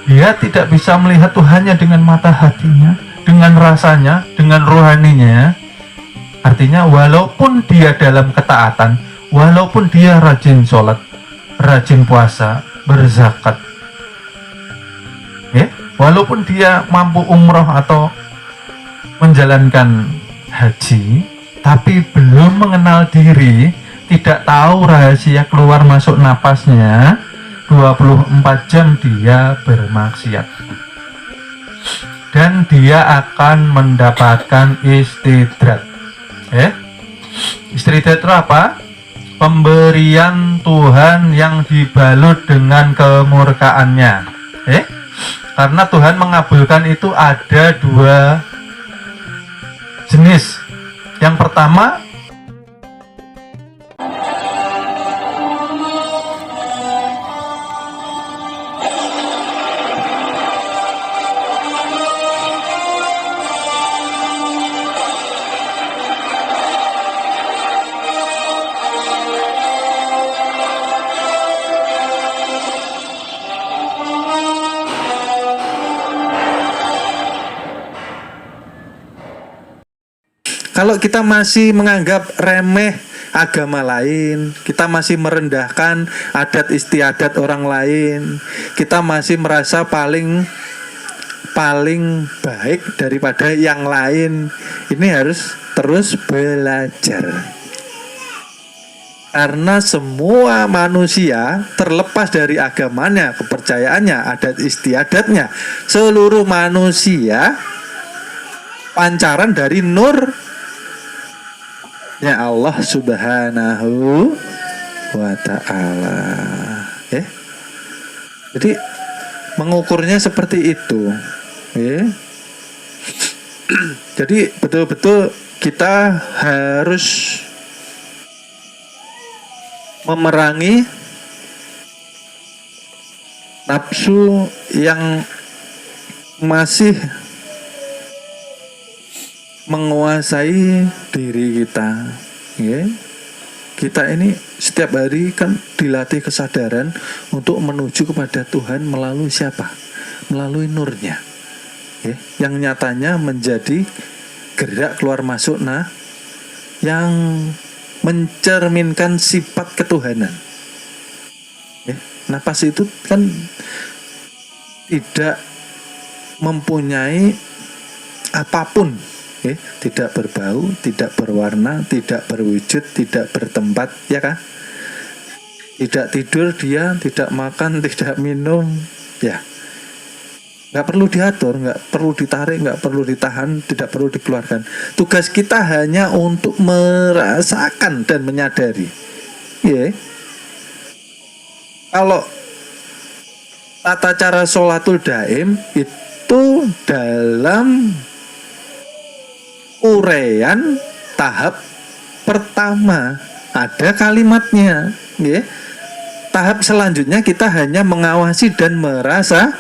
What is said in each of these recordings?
Dia tidak bisa melihat Tuhannya dengan mata hatinya, dengan rasanya, dengan rohaninya. Artinya walaupun dia dalam ketaatan, walaupun dia rajin sholat, rajin puasa, berzakat, walaupun dia mampu umroh atau menjalankan haji, tapi belum mengenal diri, tidak tahu rahasia keluar masuk napasnya, 24 jam dia bermaksiat. Dan dia akan mendapatkan istidrat. Istidrat itu apa? Pemberian Tuhan yang dibalut dengan kemurkaannya. Karena Tuhan mengabulkan itu ada dua jenis. Yang pertama, kalau kita masih menganggap remeh agama lain, kita masih merendahkan adat istiadat orang lain, kita masih merasa paling baik daripada yang lain, ini harus terus belajar. Karena semua manusia terlepas dari agamanya, kepercayaannya, adat istiadatnya, seluruh manusia pancaran dari nur ya Allah Subhanahu wa ta'ala. Jadi mengukurnya seperti itu. Jadi betul-betul kita harus memerangi nafsu yang masih menguasai diri kita. Kita ini setiap hari kan dilatih kesadaran untuk menuju kepada Tuhan melalui siapa? Melalui nurnya, yang nyatanya menjadi gerak keluar masuk yang mencerminkan sifat ketuhanan. Napas itu kan tidak mempunyai apapun, tidak berbau, tidak berwarna, tidak berwujud, tidak bertempat, ya kan? Tidak tidur dia, tidak makan, tidak minum, ya. Nggak perlu diatur, nggak perlu ditarik, nggak perlu ditahan, tidak perlu dikeluarkan. Tugas kita hanya untuk merasakan dan menyadari. Kalau tata cara sholatul daim itu dalam uraian tahap pertama ada kalimatnya. Tahap selanjutnya kita hanya mengawasi dan merasa.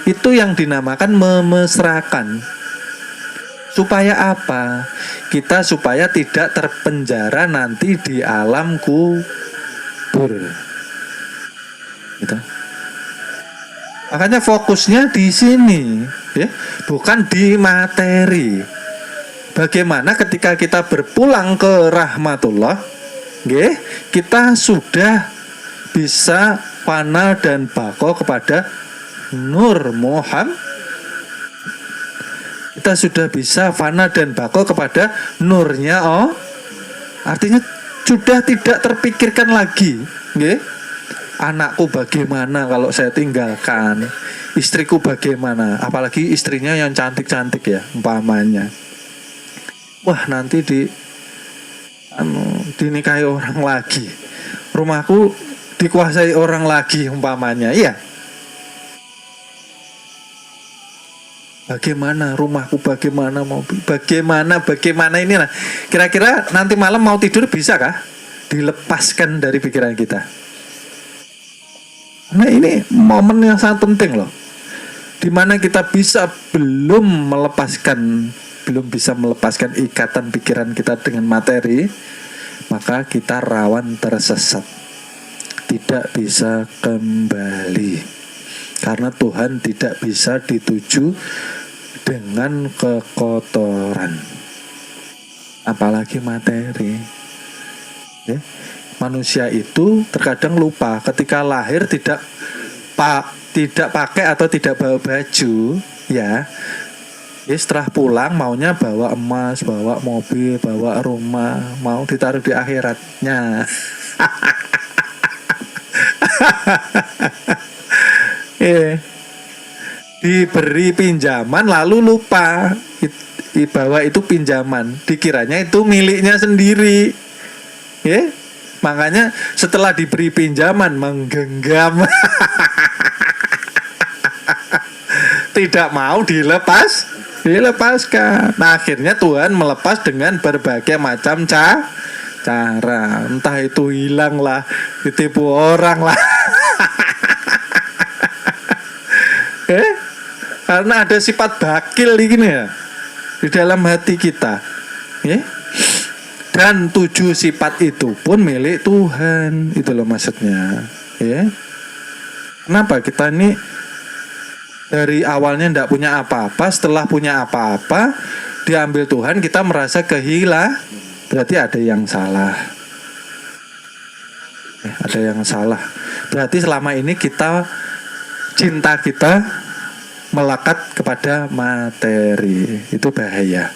Itu yang dinamakan memesrakan. Supaya apa? Kita supaya tidak terpenjara nanti di alam kubur. Gitu. Makanya fokusnya di sini, bukan di materi. Bagaimana ketika kita berpulang ke rahmatullah, kita sudah bisa fana dan baqo kepada Nur Muhammad. Kita sudah bisa fana dan baqo kepada nurnya. Artinya sudah tidak terpikirkan lagi, anakku bagaimana kalau saya tinggalkan, istriku bagaimana, apalagi istrinya yang cantik-cantik ya umpamanya. Wah, nanti dinikahi orang lagi, rumahku dikuasai orang lagi umpamanya. Iya, bagaimana rumahku, bagaimana mobil, bagaimana inilah. Kira-kira nanti malam mau tidur bisakah dilepaskan dari pikiran kita? Nah, ini momen yang sangat penting loh, dimana kita belum bisa melepaskan ikatan pikiran kita dengan materi, maka kita rawan tersesat, tidak bisa kembali. Karena Tuhan tidak bisa dituju dengan kekotoran, apalagi materi. Ya. Manusia itu terkadang lupa ketika lahir tidak pakai atau tidak bawa baju, ya. Setelah pulang maunya bawa emas, bawa mobil, bawa rumah, mau ditaruh di akhiratnya. Diberi pinjaman lalu lupa bahwa itu pinjaman, dikiranya itu miliknya sendiri. Makanya setelah diberi pinjaman menggenggam. Tidak mau dilepaskan. Nah, akhirnya Tuhan melepas dengan berbagai macam cara. Entah itu hilang lah, ditipu orang lah. Karena ada sifat bakil ini ya di dalam hati kita. Dan 7 sifat itu pun milik Tuhan. Itu loh maksudnya. Kenapa kita ini dari awalnya tidak punya apa-apa, setelah punya apa-apa diambil Tuhan, kita merasa kehilangan. Berarti ada yang salah. Ada yang salah. Berarti selama ini cinta kita melekat kepada materi. Itu bahaya.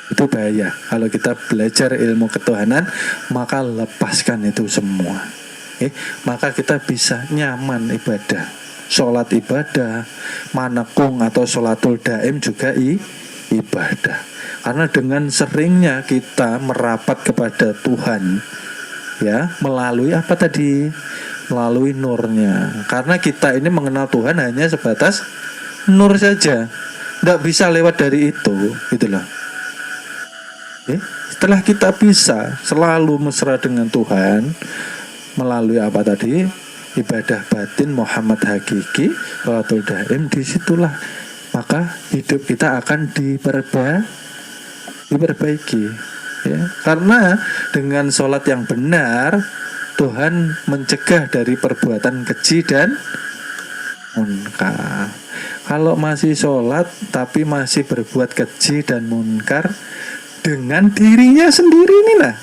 Itu bahaya. Kalau kita belajar ilmu ketuhanan, maka lepaskan itu semua. Maka kita bisa nyaman ibadah. Sholat ibadah, manekung atau sholatul daim juga ibadah. Karena dengan seringnya kita merapat kepada Tuhan, ya, melalui apa tadi? Melalui nurnya. Karena kita ini mengenal Tuhan hanya sebatas nur saja, tidak bisa lewat dari itu, gitulah. Setelah kita bisa selalu mesra dengan Tuhan melalui apa tadi? Ibadah batin Muhammad hakiki, sholatul daim, disitulah maka hidup kita akan diperbaiki. Karena dengan sholat yang benar Tuhan mencegah dari perbuatan keji dan munkar. Kalau masih sholat tapi masih berbuat keji dan munkar dengan dirinya sendiri nih lah,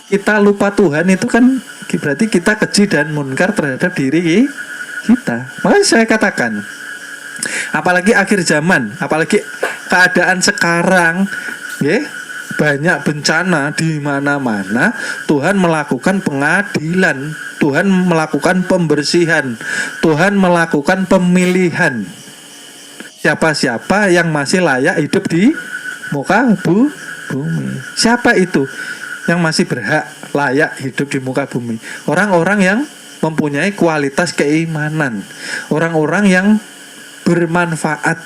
kita lupa Tuhan, itu kan berarti kita keji dan munkar terhadap diri kita. Makanya saya katakan, apalagi akhir zaman, apalagi keadaan sekarang, banyak bencana di mana-mana. Tuhan melakukan pengadilan, Tuhan melakukan pembersihan, Tuhan melakukan pemilihan. Siapa-siapa yang masih layak hidup di muka bumi? Siapa itu yang masih berhak layak hidup di muka bumi? Orang-orang yang mempunyai kualitas keimanan, orang-orang yang bermanfaat,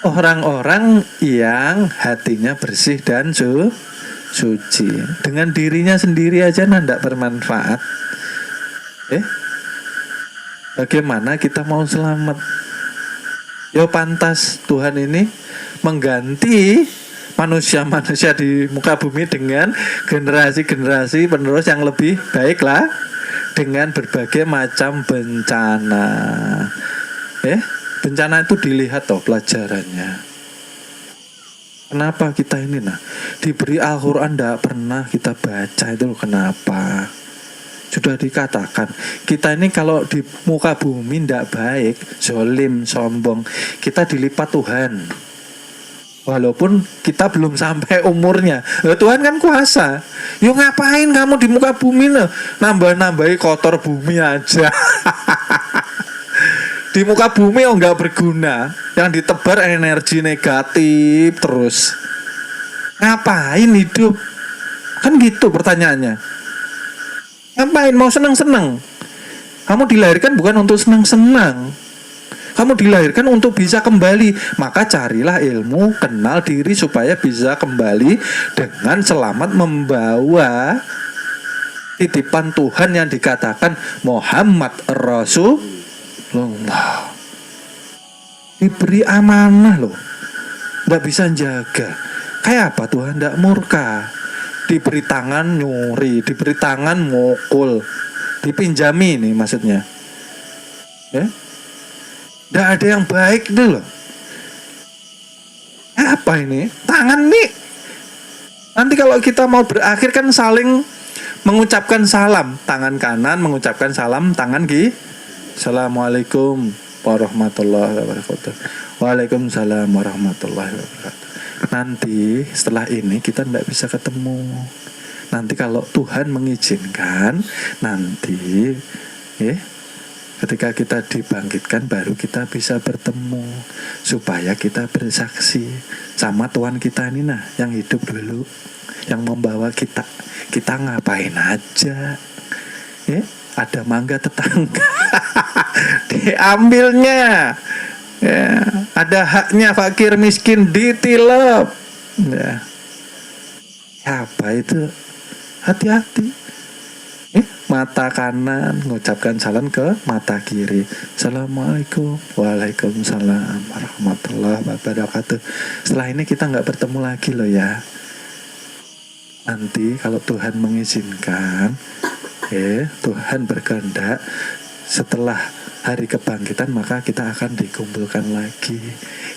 orang-orang yang hatinya bersih dan suci. Dengan dirinya sendiri aja tidak bermanfaat. Bagaimana kita mau selamat? Pantas Tuhan ini mengganti manusia-manusia di muka bumi dengan generasi-generasi penerus yang lebih baik lah, dengan berbagai macam bencana. Bencana itu dilihat pelajarannya. Kenapa kita ini diberi Al-Quran tidak pernah kita baca, itu kenapa? Sudah dikatakan kita ini kalau di muka bumi tidak baik, zolim, sombong, kita dilipat Tuhan. Walaupun kita belum sampai umurnya. Tuhan kan kuasa. Ngapain kamu di muka bumi nambah-nambahi kotor bumi aja. Di muka bumi nggak berguna, yang ditebar energi negatif terus. Ngapain hidup? Kan gitu pertanyaannya. Ngapain mau senang-senang? Kamu dilahirkan bukan untuk senang-senang. Kamu dilahirkan untuk bisa kembali. Maka carilah ilmu, kenal diri supaya bisa kembali dengan selamat membawa titipan Tuhan yang dikatakan Muhammad Rasulullah. Diberi amanah loh, tidak bisa jaga. Kayak apa Tuhan tidak murka? Diberi tangan nyuri, diberi tangan mukul, dipinjami nih maksudnya. Ya. Nggak ada yang baik itu loh. Apa ini? Tangan nih. Nanti kalau kita mau berakhir kan saling mengucapkan salam. Tangan kanan mengucapkan salam, tangan kiri. Assalamualaikum warahmatullahi wabarakatuh. Waalaikumsalam warahmatullahi wabarakatuh. Nanti setelah ini kita tidak bisa ketemu. Nanti kalau Tuhan mengizinkan, nanti ketika kita dibangkitkan baru kita bisa bertemu, supaya kita bersaksi sama Tuhan kita ini yang hidup dulu, yang membawa kita ngapain aja, ada mangga tetangga diambilnya, ada haknya fakir miskin ditilep, apa itu, hati-hati. Mata kanan mengucapkan salam ke mata kiri. Assalamualaikum, waalaikumsalam warahmatullahi wabarakatuh. Setelah ini kita nggak bertemu lagi loh ya. Nanti kalau Tuhan mengizinkan, Tuhan berkehendak, setelah hari kebangkitan maka kita akan dikumpulkan lagi.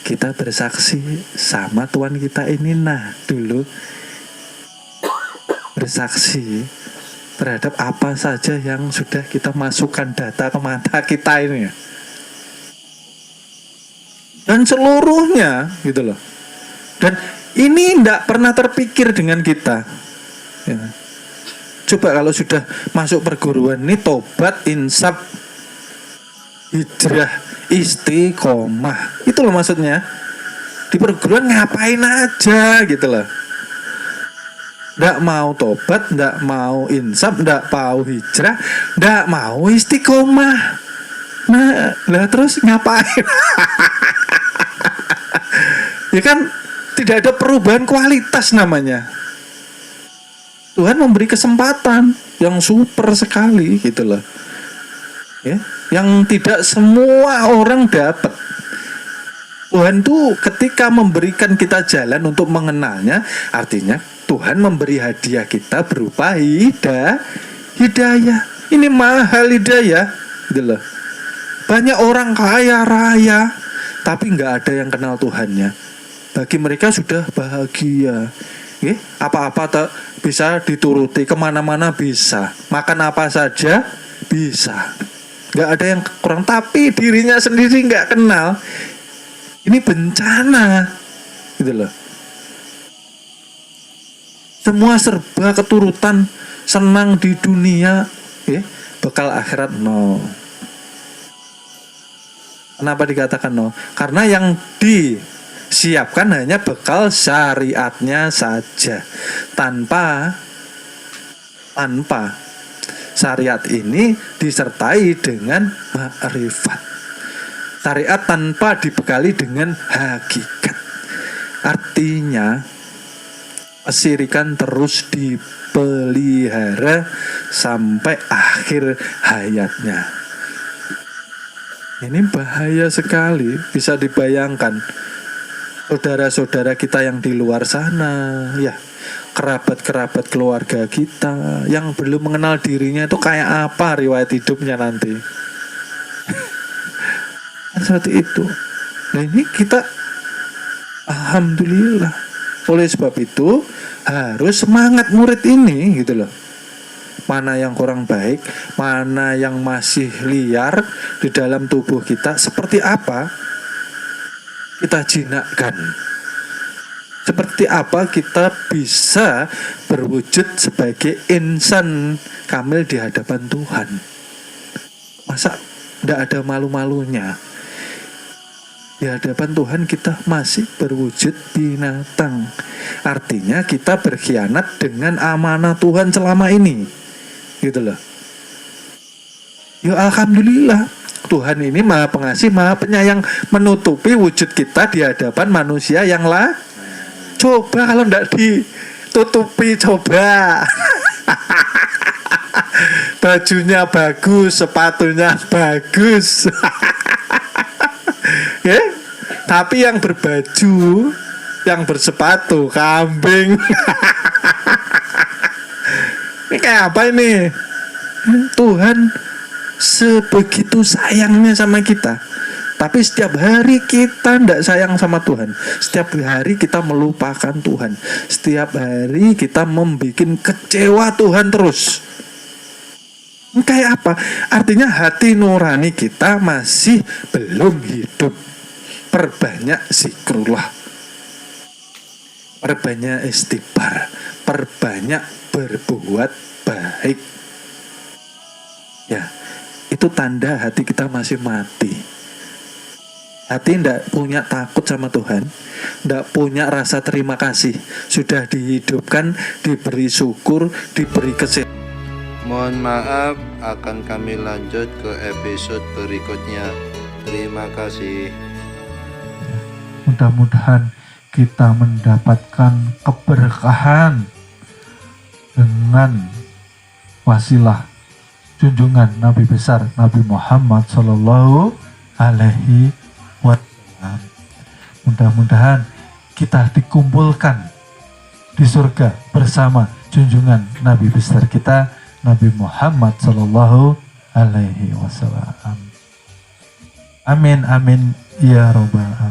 Kita bersaksi sama Tuhan kita ini dulu bersaksi terhadap apa saja yang sudah kita masukkan data ke mata kita ini, dan seluruhnya gitu loh. Dan ini tidak pernah terpikir dengan kita. Coba kalau sudah masuk perguruan ini, tobat, insaf, hijrah, istiqomah, itu loh maksudnya. Di perguruan ngapain aja gitu loh. Nggak mau tobat, nggak mau insaf, nggak mau hijrah, nggak mau istiqomah. Nah, lah terus ngapain? Ya kan tidak ada perubahan kualitas namanya. Tuhan memberi kesempatan yang super sekali gitu loh. Yang tidak semua orang dapat. Tuhan tuh ketika memberikan kita jalan untuk mengenalnya, artinya Tuhan memberi hadiah kita berupa hidayah. Ini mahal hidayah, gitu loh. Banyak orang kaya raya, tapi nggak ada yang kenal Tuhannya. Bagi mereka sudah bahagia. Apa-apa bisa dituruti, kemana-mana bisa, makan apa saja bisa. Nggak ada yang kurang, tapi dirinya sendiri nggak kenal. Ini bencana, gitu loh. Semua serba keturutan, senang di dunia, bekal akhirat no. Kenapa dikatakan no? Karena yang disiapkan hanya bekal syariatnya saja, tanpa syariat ini disertai dengan ma'rifat. Syariat tanpa dibekali dengan hakikat. Artinya kesirikan terus dipelihara sampai akhir hayatnya. Ini bahaya sekali. Bisa dibayangkan saudara-saudara kita yang di luar sana, kerabat-kerabat keluarga kita yang belum mengenal dirinya itu kayak apa riwayat hidupnya nanti. Seperti itu. Nah ini kita alhamdulillah. Oleh sebab itu harus semangat murid ini gitu loh. Mana yang kurang baik, mana yang masih liar di dalam tubuh kita, seperti apa kita jinakkan. Seperti apa kita bisa berwujud sebagai insan kamil di hadapan Tuhan. Masa tidak ada malu-malunya? Di hadapan Tuhan kita masih berwujud binatang. Artinya kita berkhianat dengan amanah Tuhan selama ini. Gitu loh. Ya alhamdulillah, Tuhan ini Maha Pengasih, Maha Penyayang, menutupi wujud kita di hadapan manusia yang coba kalau tidak ditutupi, coba. Bajunya bagus, sepatunya bagus. Tapi yang berbaju, yang bersepatu kambing. Ini kayak apa ini? Tuhan sebegitu sayangnya sama kita. Tapi setiap hari kita tidak sayang sama Tuhan. Setiap hari kita melupakan Tuhan. Setiap hari kita membuat kecewa Tuhan terus. Kayak apa? Artinya hati nurani kita masih belum hidup. Perbanyak zikrullah, perbanyak istighfar, perbanyak berbuat baik. Ya, itu tanda hati kita masih mati. Hati tidak punya takut sama Tuhan, tidak punya rasa terima kasih. Sudah dihidupkan, diberi syukur, diberi kesehatan. Mohon maaf, akan kami lanjut ke episode berikutnya. Terima kasih. Mudah-mudahan kita mendapatkan keberkahan dengan wasilah junjungan Nabi besar Nabi Muhammad Sallallahu Alaihi Wasallam. Mudah-mudahan kita dikumpulkan di surga bersama junjungan Nabi besar kita Nabi Muhammad Sallallahu Alaihi Wasallam. Amin amin ya robbal alamin.